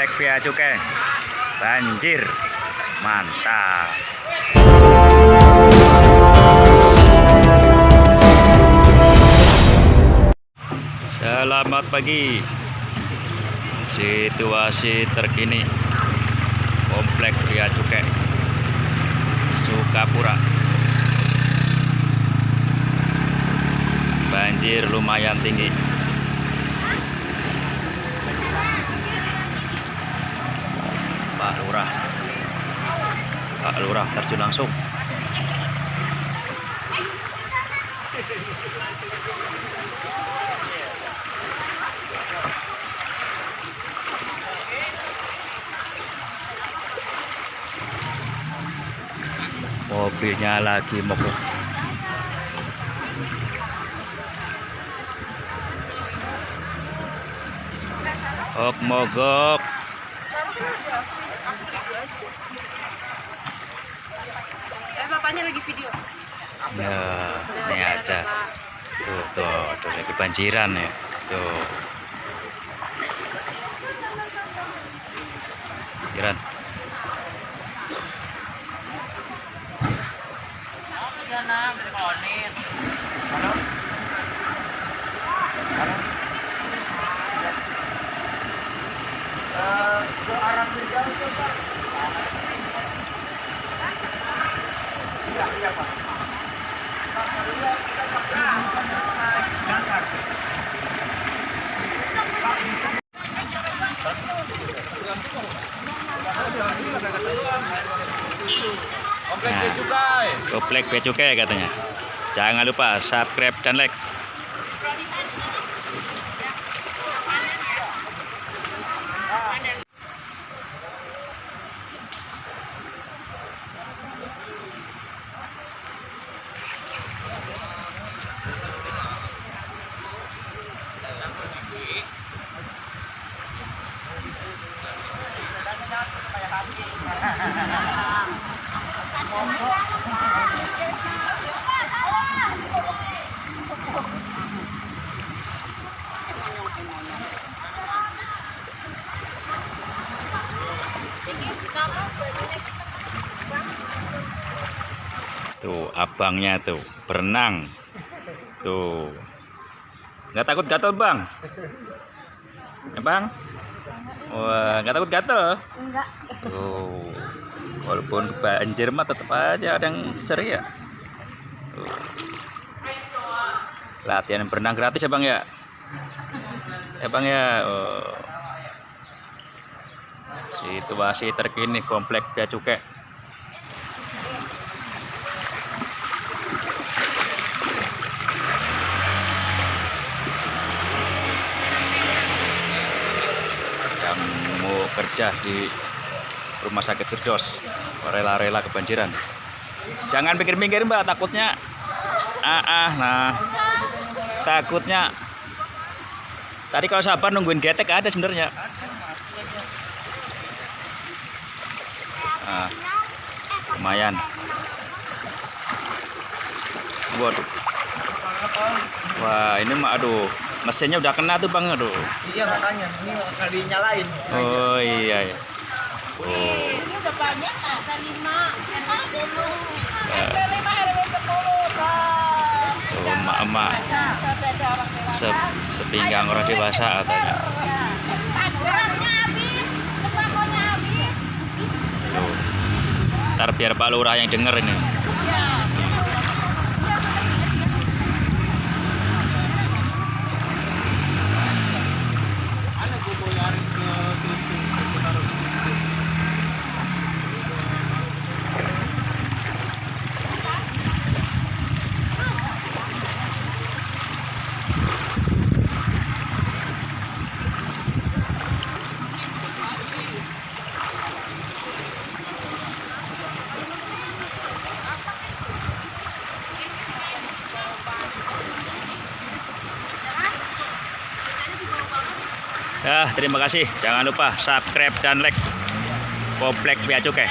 Komplek Bea Cukai banjir, mantap. Selamat pagi. Situasi terkini Komplek Bea Cukai Sukapura. Banjir lumayan tinggi. Pak Lurah terjun langsung. Mobilnya lagi mogok. Mogok. Bapaknya lagi video. Ya, ini ada. Tuh, lagi banjiran ya. Tuh. Banjiran. Komplek Bea Cukai katanya. Jangan lupa subscribe dan like. Tuh abangnya tuh berenang. Tuh nggak takut gatel bang? Ya bang? Wah, nggak takut gatel? Enggak. Tuh walaupun banjir mah tetap aja ada yang ceria. Tuh. Latihan berenang gratis ya bang ya? Ya bang ya. Oh. Situasi terkini Komplek Bea Cukai. Yang mau kerja di Rumah Sakit Firdaus rela-rela kebanjiran. Jangan pikir-pikir mbak, takutnya nah takutnya tadi kalau sabar nungguin getek ada sebenarnya. Lumayan. Waduh. Wah, ini mah aduh, mesinnya udah kena tuh bang, aduh. Iya makanya, ini nggak dinyalain. Oh iya ya. Oh. Ini udah banyak ada 5. RW 5 RW 10. Tuh emak-emak sepinggang orang dewasa katanya. Berasnya habis, sembakonya habis. Tuh. Ntar biar Pak Lurah yang denger ini. Ya, terima kasih. Jangan lupa subscribe dan like Komplek Bea Cukai.